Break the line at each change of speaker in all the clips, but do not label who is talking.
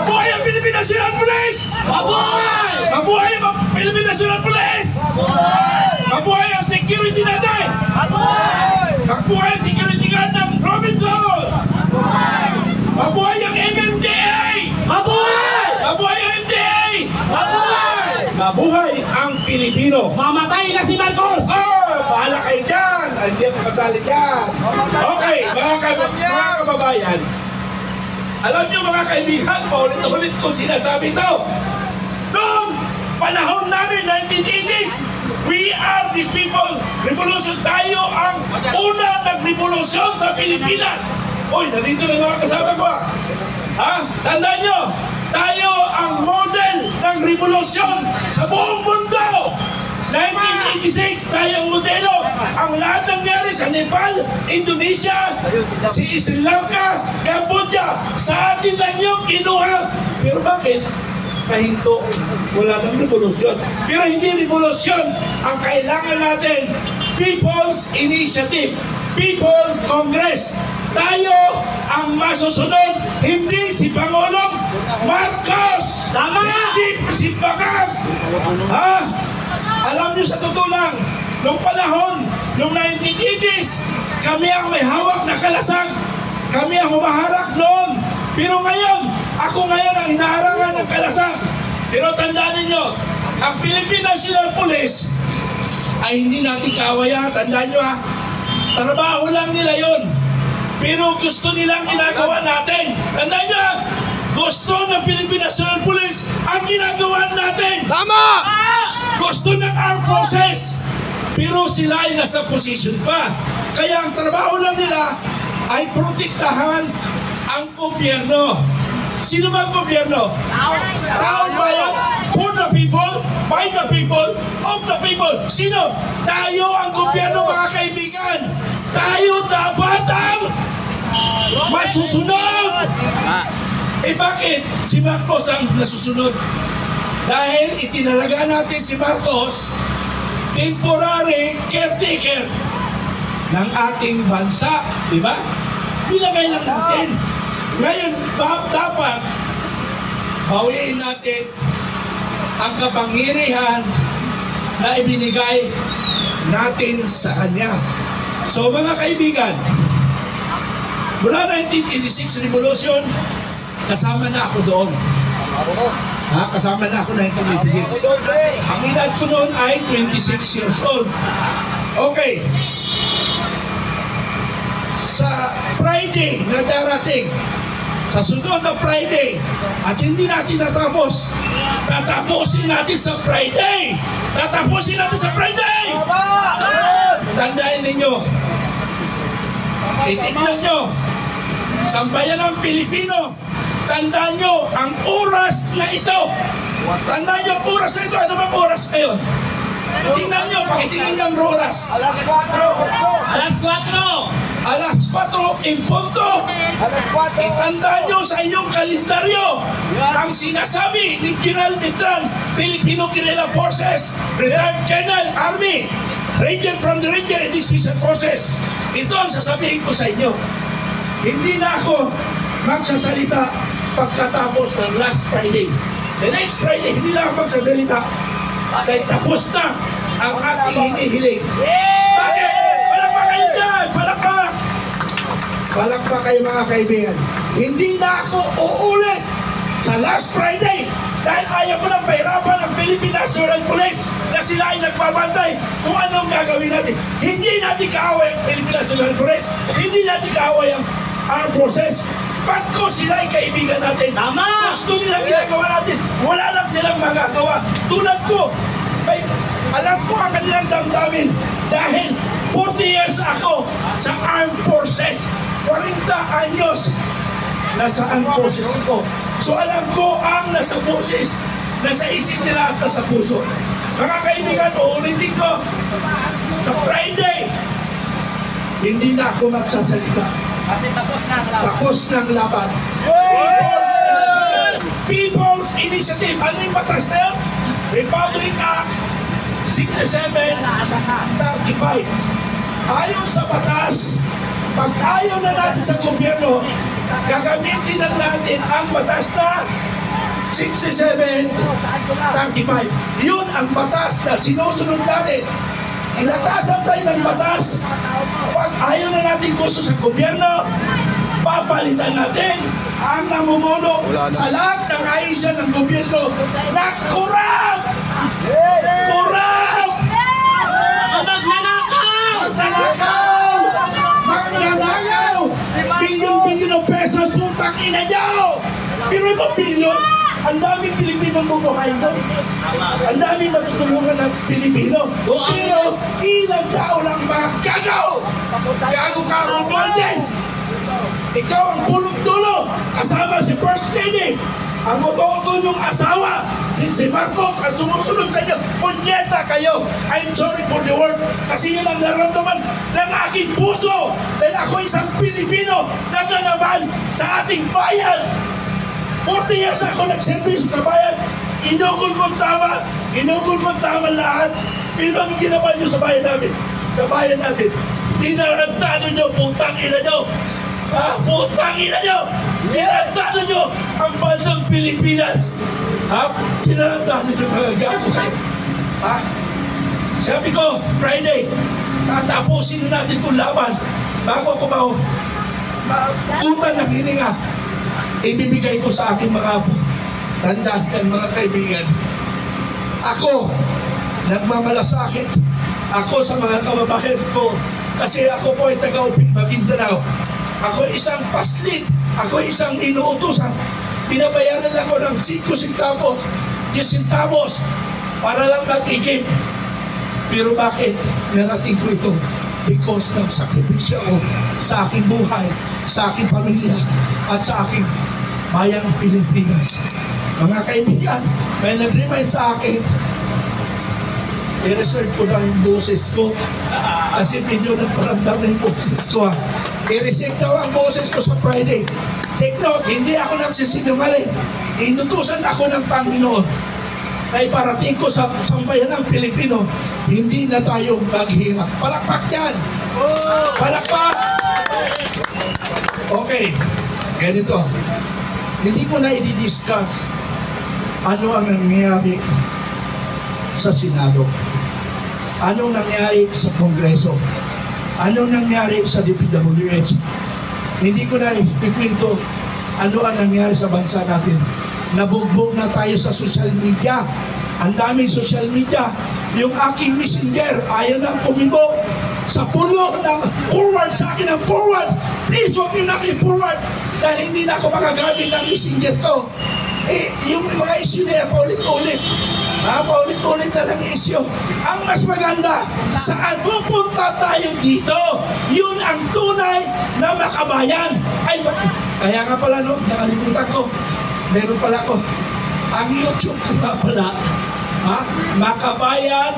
Mabuhay ang Philippine National Police!
Mabuhay!
Mabuhay ang Philippine National Police! Mabuhay ang security natin! Mabuhay ang security guard ng Robinson! Mabuhay ang MMDA!
Mabuhay!
Mabuhay ang MDA!
Mabuhay!
Mabuhay ang Pilipino!
Mamatay na si Marcos!
Bahala kayo dyan! Hindi ako kasali dyan! Okay, mga kababayan, alam niyo mga kaibigan, paulit-ulit kong sinasabi ito. Noong panahon namin, 1980s, we are the people revolution. Tayo ang una nag-revolusyon sa Pilipinas. Uy, nandito na mga kasama ko. Tandaan nyo, tayo ang model ng revolusyon sa buong mundo. 1986, tayo ang modelo. Ang lahat nangyari sa Nepal, Indonesia, si Sri Lanka, Cambodia, sa atin lang yung kinuha. Pero bakit? Kahinto. Wala nang revolusyon. Pero hindi revolusyon. Ang kailangan natin, People's Initiative, People's Congress. Tayo ang masusunod, hindi si Pangulong Marcos.
Tama!
Hindi si Bakang. Alam niyo sa totoo lang, nung panahon, nung 1980s, kami ang may hawak na kalasang. Kami ang humaharap noon. Pero ngayon, ako ngayon ang hinaharangan ng kalasang. Pero tandaan ninyo, ang Philippine National Police ay hindi natin kawayan. Tandaan nyo trabaho lang nila yon. Pero gusto nilang ginagawa natin. Tandaan nyo gusto ng Philippine National Police ang ginagawa natin.
Tama!
Gusto ng armed forces. Pero sila ay nasa position pa. Kaya ang trabaho lang nila ay protektahan ang gobyerno. Sino ba ang gobyerno? Taong bayan. For the people, by the people, of the people. Sino? Tayo ang gobyerno, mga kaibigan. Tayo dapat ang masusunod. Bakit si Marcos ang nasusunod? Dahil itinalaga natin si Marcos temporary caretaker ng ating bansa, di ba? Nilagay lang natin. Ngayon, dapat bawiin natin ang kapangyarihan na ibinigay natin sa kanya. So mga kaibigan, mula 1986 Revolution, kasama na ako doon. Kasama na ako 1986. Ang edad ko noon ay 26 years old. Okay. Sa Friday na darating, sa sunod na Friday, at hindi natin natapos, tatapusin natin sa Friday! Tatapusin natin sa Friday! Tandaan ninyo, itignan nyo, sambayan ng Pilipino, tandaan nyo ang oras na ito. Tandaan nyo ang oras na ito. Ano bang oras ngayon? Tingnan nyo, pakitingnan nyo ang oras.
Alas 4! Alas 4!
Alas 4 in punto. Itandaan nyo sa inyong kalendaryo ang sinasabi ni General Mitran, Filipino Guerrilla Forces, Retired Colonel Army, Ranger from the Ranger and Special Forces. Ito ang sasabihin ko sa inyo. Hindi na ako magsasalita pagkatapos ng last Friday. The next Friday, hindi na ako magsasalita dahil tapos na ang ating hinihiling. Bakit? Palakpak kayo dyan! Palakpak! Palakpak kayo mga kaibigan. Hindi na ako uulit sa last Friday dahil ayaw ko ng pahirapan ng Philippine National Police na sila ay nagbabantay kung anong gagawin natin. Hindi natin kaaway ang Philippine National Police. Hindi natin kaaway ang armed forces. Ba't ko sila ay kaibigan natin?
Tama!
Gusto nila ginagawa natin. Wala lang silang magagawa. Tulad ko, alam ko ang kanilang damdamin dahil 40 years ako sa armed forces. 40 anyos nasa armed forces ako. So alam ko ang nasa forces, nasa isip nila at nasa puso. Mga kaibigan, uulitin ko, sa Friday, hindi na ako magsasalita.
Kasi tapos na ang laban.
Tapos ng laban. People's Initiative. Ano yung batas na yun? Republic Act 67-35. Ayon sa batas, pag ayaw na natin sa gobyerno, gagamitin na natin ang batas na 67-35. Yun ang batas na sinusunod natin. Inatasan tayo ng batas. Pag ayaw na natin gusto sa gobyerno, papalitan natin ang namumuno sa lahat ng ayusan ng gobyerno na kurap! Kurap! Magnanakaw! Magnanakaw! Bilyon-bilyon ng pesos, putang ina nyo! Pero ibang bilyon, ang daming Pilipino bubuhay doon. Ang daming matutulungan ng Pilipino. Pero ilang tao lang mga gagaw! Gago ka, Romualdez! Ikaw ang pulong-dulo kasama si First Lady. Ang mototo yung asawa, si Marcos, ang sumusunod sa inyo. Punyeta kayo. I'm sorry for the word. Kasi yun ang naramdaman ng aking puso. Dahil ako isang Pilipino na nanaman sa ating bayan. 40 years ako nagservisyo sa bayan. Inugol kong tama. Inugol kong tama lahat. Pero ang ginawa nyo sa bayan namin. Sa bayan natin. Dinarantado nyo, putang ina nyo. Putang ina nyo! Tinarantado nyo ang bansang Pilipinas! Tinarantado nyo mga gago kayo! Sabi ko, Friday, tatapusin natin itong laban bago ako utang ng hininga. Ibibigay ko sa aking mga tandaan, mga kaibigan. Ako, nagmamalasakit. Ako sa mga kababayan ko. Kasi ako po ay taga-uping Maguindanao. Ako isang paslit. Ako isang inuutusan. Pinabayaran ako ng 5 centavos, 10 centavos para lang mag-igib. Pero bakit narating ko ito? Because nagsakripisyo ako sa aking buhay, sa aking pamilya, at sa aking bayang Pilipinas. Mga kaibigan, may nag-remind sa akin, i-reserve ko na yung boses ko kasi medyo nagparamdam na yung boses ko. I-receive daw ang boses ko sa Friday. Take note, hindi ako nagsisinungaling. Inutusan ako ng Panginoon ay parating ko sa sambayan ng Pilipino, hindi na tayo maghirap. Palakpak yan! Palakpak! Okay, ganito. Hindi ko na i-discuss ano ang nangyayari sa Senado. Anong nangyari sa Kongreso? Anong nangyari sa DPWH? Hindi ko na ikwento ano ang nangyari sa bansa natin. Nabugbog na tayo sa social media. Ang daming social media. Yung aking messenger, ayaw nang kumibo sa puno ng forward sa akin ng forward. Please, huwag niyo na forward dahil hindi na ako makagamit ng messenger ko. Yung mga issue na yan, paulit-ulit. Paulit-ulit na lang issue. Ang mas maganda, saan pupunta tayo dito? Yun ang tunay na makabayan. Kaya nga pala, no, nakalimutan ko. Meron pala ko. Ang YouTube ko nga pala, Makabayan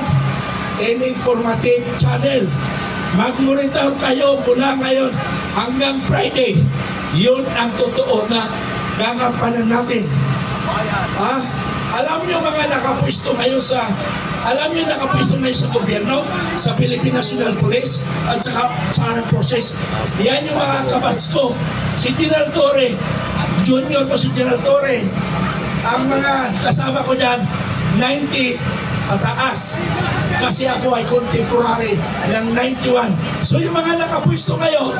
and Informative Channel. Mag-monitor kayo mula ngayon hanggang Friday. Yun ang totoo na gagampanan natin. Alam niyo mga nakapwesto ngayon sa gobyerno, sa Philippine National Police at sa Armed Forces. Yan yung mga kabats ko. Si General Torre, junior ko si General Torre. Ang mga kasama ko dyan, 90 pataas. Kasi ako ay contemporary ng 91. So yung mga nakapwesto ngayon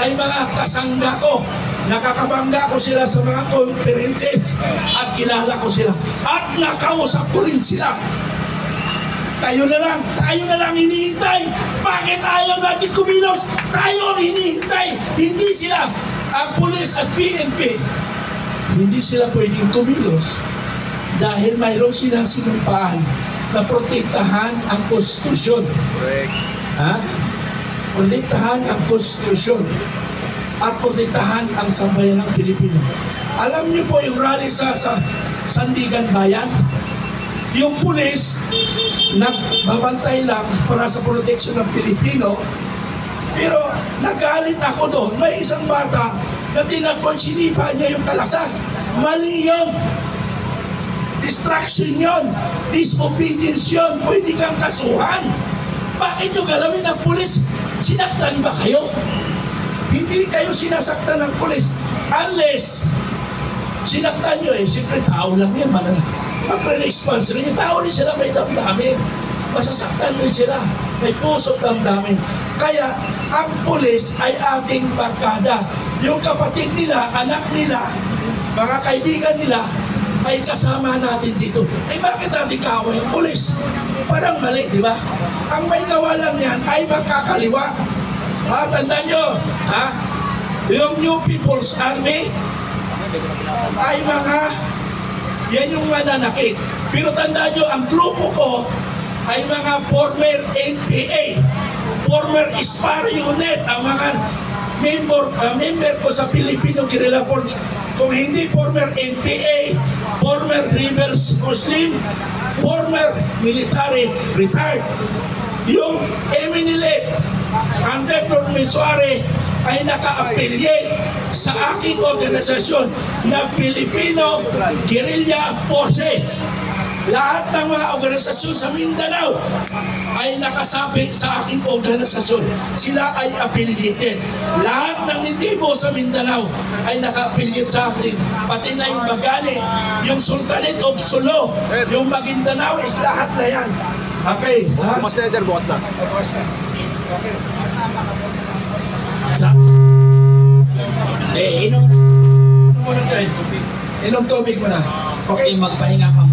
ay mga kasangga ko. Nakakabangga ko sila sa mga conferences at kilala ko sila. At nakausap ko rin sila. Tayo na lang hinihintay. Bakit ayaw natin kumilos? Tayo ang hinihintay. Hindi sila, ang pulis at PNP, hindi sila pwedeng kumilos dahil mayroong silang sinumpaan na protektahan ang konstitusyon.
Correct.
Protektahan ang konstitusyon at protektahan ang sambayan ng Pilipino. Alam niyo po yung rally sa Sandigan Bayan? Yung pulis nagbabantay lang para sa proteksyon ng Pilipino, pero nagalit ako doon. May isang bata na tinakpan, sinipa niya yung kalasan. Mali yun. Distraction yun. Disobedience yun. Pwede kang kasuhan. Bakit yung galawin ng pulis? Sinaktan ba kayo? Hindi kayo sinasaktan ng pulis unless sinaktan nyo siyempre tao lang yan, magre-response rin yung tao rin sila, may damdamin, masasaktan rin sila, may puso't damdamin. Kaya ang pulis ay ating barkada, yung kapatid nila, anak nila, mga kaibigan nila ay kasama natin dito. Ay bakit natin kaaway ang pulis? Parang mali, di ba? Ang may gawa lang yan ay magkakaliwa. Tandaan nyo, yung New People's Army ay yan yung mananakit. Pero tandaan nyo, ang grupo ko ay mga former NPA, former SPAR unit, ang mga member ko sa Filipino Guerrilla Force. Kung hindi former NPA, former rebels Muslim, former military retired. Yung Eminile, under Misuare, ay naka-affiliate sa aking organisasyon na Filipino Guerrilla Forces. Lahat ng mga organisasyon sa Mindanao ay nakasabi sa aking organisasyon. Sila ay affiliated. Lahat ng nitibo sa Mindanao ay naka-affiliate sa akin. Pati na yung Bagani, yung Sultanate of Sulu, yung Maguindanao, is lahat na yan. Okay, ha?
Bukas na yan, sir. Bukas na.
Okay.
Inom
Inom tubig muna.
Okay, magpahinga ka